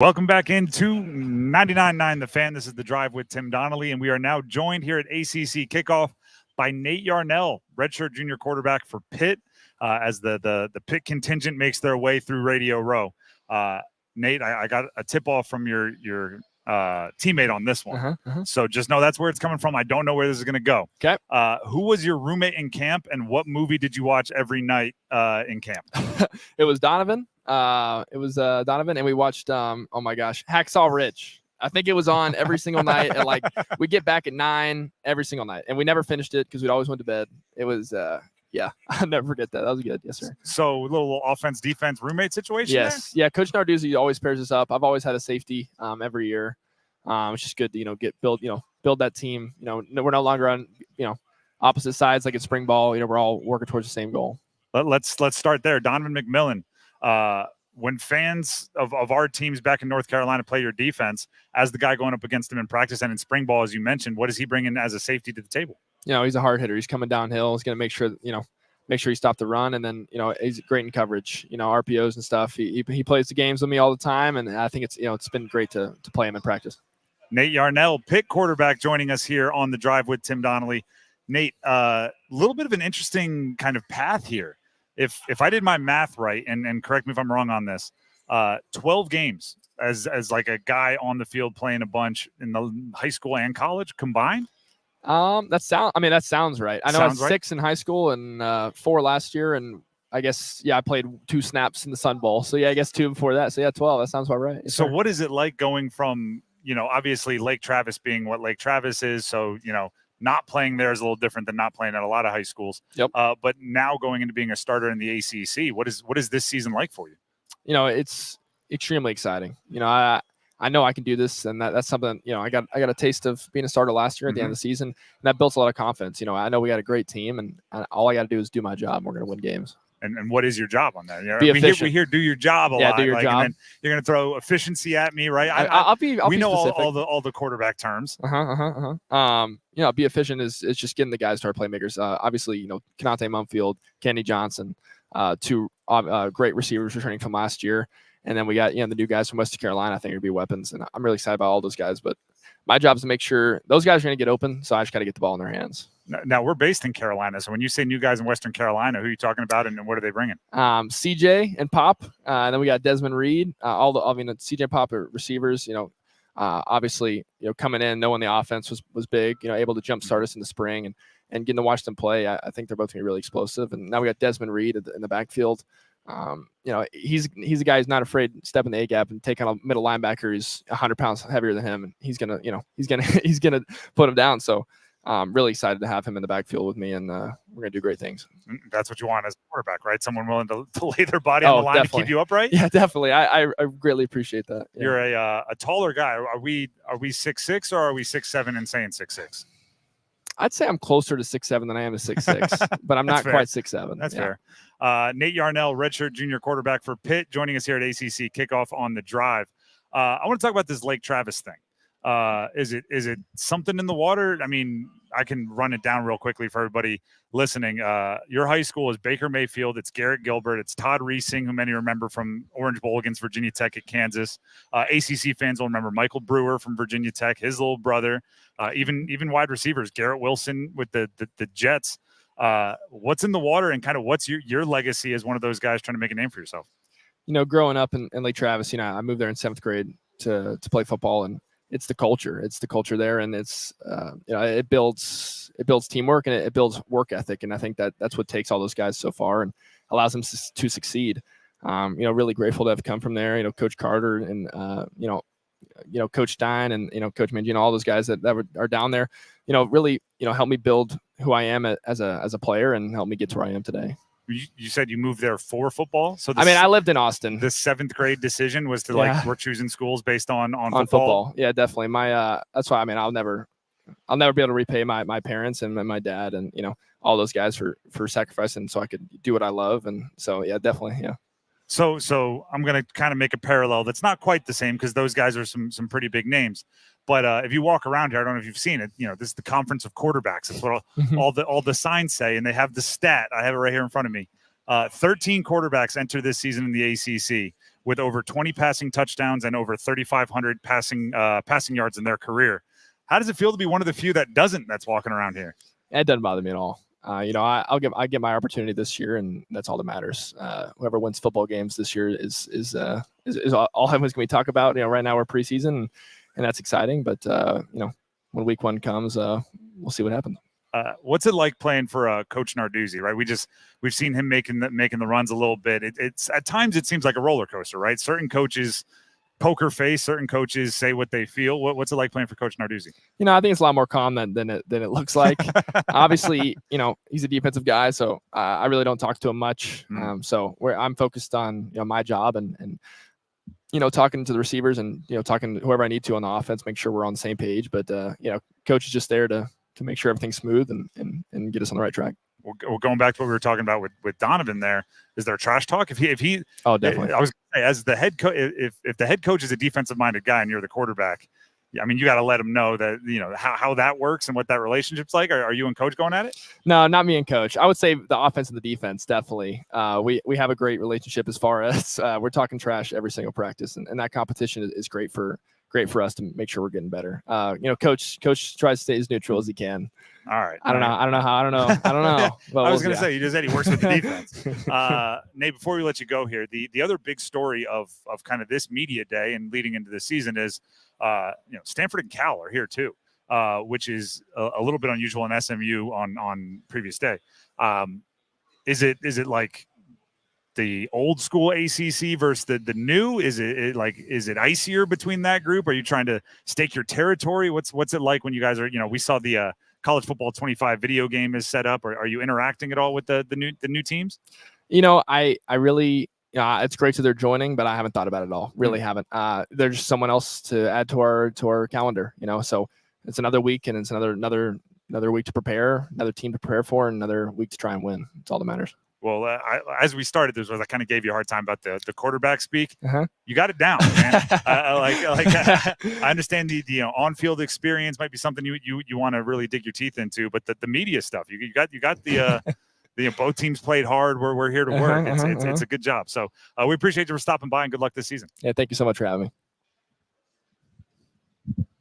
Welcome back into 99.9 The Fan. This is The Drive with Tim Donnelly, and we are now joined here at ACC Kickoff by Nate Yarnell, redshirt junior quarterback for Pitt, as the Pitt contingent makes their way through Radio Row. Nate, I got a tip-off from your teammate on this one. So just know that's where it's coming from. I don't know where this is going to go. Okay. Who was your roommate in camp, and what movie did you watch every night in camp? It was Donovan. Donovan, and we watched oh my gosh, Hacksaw Ridge. I think it was on every single night at we get back at 9 every single night, and we never finished it because we'd always went to bed. It was yeah, I'll never forget that. That was good. Yes, sir. So a little offense defense roommate situation. Yes. There? Yeah, Coach Narduzzi always pairs us up. I've always had a safety every year. It's just good to build that team. We're no longer on opposite sides like in spring ball. We're all working towards the same goal. Let's start there. Donovan McMillan. When fans of our teams back in North Carolina play your defense, as the guy going up against him in practice and in spring ball, as you mentioned, what does he bring in as a safety to the table? He's a hard hitter. He's coming downhill. He's going to make sure he stops the run, and then he's great in coverage. RPOs and stuff. He plays the games with me all the time, and I think it's been great to play him in practice. Nate Yarnell, Pitt quarterback, joining us here on The Drive with Tim Donnelly. Nate, a little bit of an interesting kind of path here. If I did my math right, and correct me if I'm wrong on this, 12 games as like a guy on the field playing a bunch in the high school and college combined. That sounds right. I know I was 6 in high school and 4 last year, and I guess I played 2 snaps in the Sun Bowl. So I guess 2 before that. So 12. That sounds about right. So what is it like going from obviously Lake Travis being what Lake Travis is? So not playing there is a little different than not playing at a lot of high schools. Yep. But now going into being a starter in the ACC, what is this season like for you? It's extremely exciting. I know I can do this, and that's something. I got a taste of being a starter last year at the end of the season, and that built a lot of confidence. I know we got a great team, and all I got to do is do my job, and we're going to win games. And what is your job on that? We hear do your job a lot. Do your job. And then you're going to throw efficiency at me, right? I'll be know specific. all the quarterback terms. Be efficient is just getting the guys to our playmakers. Obviously, Kanate Mumfield, Kenny Johnson, 2 great receivers returning from last year, and then we got the new guys from Western Carolina. I think are going to be weapons, and I'm really excited about all those guys. But my job is to make sure those guys are going to get open, so I just got to get the ball in their hands. Now, we're based in Carolina, so when you say new guys in Western Carolina, who are you talking about, and what are they bringing? CJ and Pop, and then we got Desmond Reed. CJ and Pop are receivers. Obviously, coming in, knowing the offense was big. Able to jumpstart us in the spring and getting to watch them play. I think they're both going to be really explosive. And now we got Desmond Reed in the backfield. He's a guy who's not afraid to step in the A gap and take on a middle linebacker who's 100 pounds heavier than him, and he's gonna put him down. So I'm really excited to have him in the backfield with me, and we're gonna do great things. That's what you want as a quarterback, right? Someone willing to lay their body on the line to keep you upright. Yeah, definitely. I greatly appreciate that. Yeah. You're a taller guy. Are we 6'6" or are we 6'7" and saying 6'6"? I'd say I'm closer to 6'7" than I am to 6'6", but I'm not quite 6'7". That's fair. Nate Yarnell, redshirt junior quarterback for Pitt, joining us here at ACC Kickoff on The Drive. I want to talk about this Lake Travis thing. Is it something in the water? I mean, I can run it down real quickly for everybody listening. Your high school is Baker Mayfield. It's Garrett Gilbert. It's Todd Reesing, who many remember from Orange Bowl against Virginia Tech at Kansas. ACC fans will remember Michael Brewer from Virginia Tech, his little brother. Even wide receivers, Garrett Wilson with the Jets. What's in the water, and kind of what's your legacy as one of those guys trying to make a name for yourself? Growing up in Lake Travis, I moved there in 7th grade to play football, and it's the culture. It's the culture there, and it's it builds teamwork, and it builds work ethic, and I think that's what takes all those guys so far and allows them to succeed. Really grateful to have come from there. Coach Carter and Coach Stein and Coach Mangino, all those guys that are down there. Really help me build who I am as a player and help me get to where I am today. You said you moved there for football, so I lived in Austin. The 7th grade decision was to we're choosing schools based on football. Yeah, definitely. That's why I'll never be able to repay my parents and my dad and all those guys for sacrificing so I could do what I love. And so yeah, definitely, yeah. So I'm going to kind of make a parallel that's not quite the same because those guys are some pretty big names. But if you walk around here, I don't know if you've seen it. This is the conference of quarterbacks. That's what all the signs say, and they have the stat. I have it right here in front of me. 13 quarterbacks enter this season in the ACC, with over 20 passing touchdowns and over 3,500 passing yards in their career. How does it feel to be one of the few that's walking around here? It doesn't bother me at all. I get my opportunity this year, and that's all that matters. Whoever wins football games this year is all everyone's going to talk about. Right now we're preseason, and that's exciting. But when week one comes, we'll see what happens. What's it like playing for Coach Narduzzi? Right, we've seen him making the runs a little bit. It's at times it seems like a roller coaster. Right, certain coaches poker face, certain coaches say what they feel. What's it like playing for Coach Narduzzi? I think it's a lot more calm than it looks like. Obviously, he's a defensive guy, so I really don't talk to him much. So I'm focused on my job and talking to the receivers and talking to whoever I need to on the offense, make sure we're on the same page. But Coach is just there to make sure everything's smooth and get us on the right track. Well, going back to what we were talking about with Donovan, is there trash talk? If he, oh, definitely. I was gonna say, as the head coach, if the head coach is a defensive minded guy and you're the quarterback, I mean, you got to let him know that how that works and what that relationship's like. Are you and Coach going at it? No, not me and Coach. I would say the offense and the defense definitely. We have a great relationship as far as we're talking trash every single practice, and that competition is great for us to make sure we're getting better. Coach tries to stay as neutral as he can. All right. I don't know. Well, I was going to say, you just said he works with the defense. Nate, before we let you go here, the other big story of kind of this media day and leading into the season is, Stanford and Cal are here too, which is a little bit unusual in SMU on previous day. Is it like the old school ACC versus the new? Is it icier between that group? Are you trying to stake your territory? What's it like when you guys are, we saw the College Football 25 video game is set up. Are you interacting at all with the new teams? I really, it's great that they're joining, but I haven't thought about it at all. Really haven't. There's just someone else to add to our calendar, so it's another week and it's another week to prepare, another team to prepare for, and another week to try and win. It's all that matters. Well, as we started this, I kind of gave you a hard time about the quarterback speak. You got it down, man. I understand the on-field experience might be something you want to really dig your teeth into, but the media stuff, you got the both teams played hard. We're here to work. It's a good job. So we appreciate you for stopping by and good luck this season. Yeah, thank you so much for having me.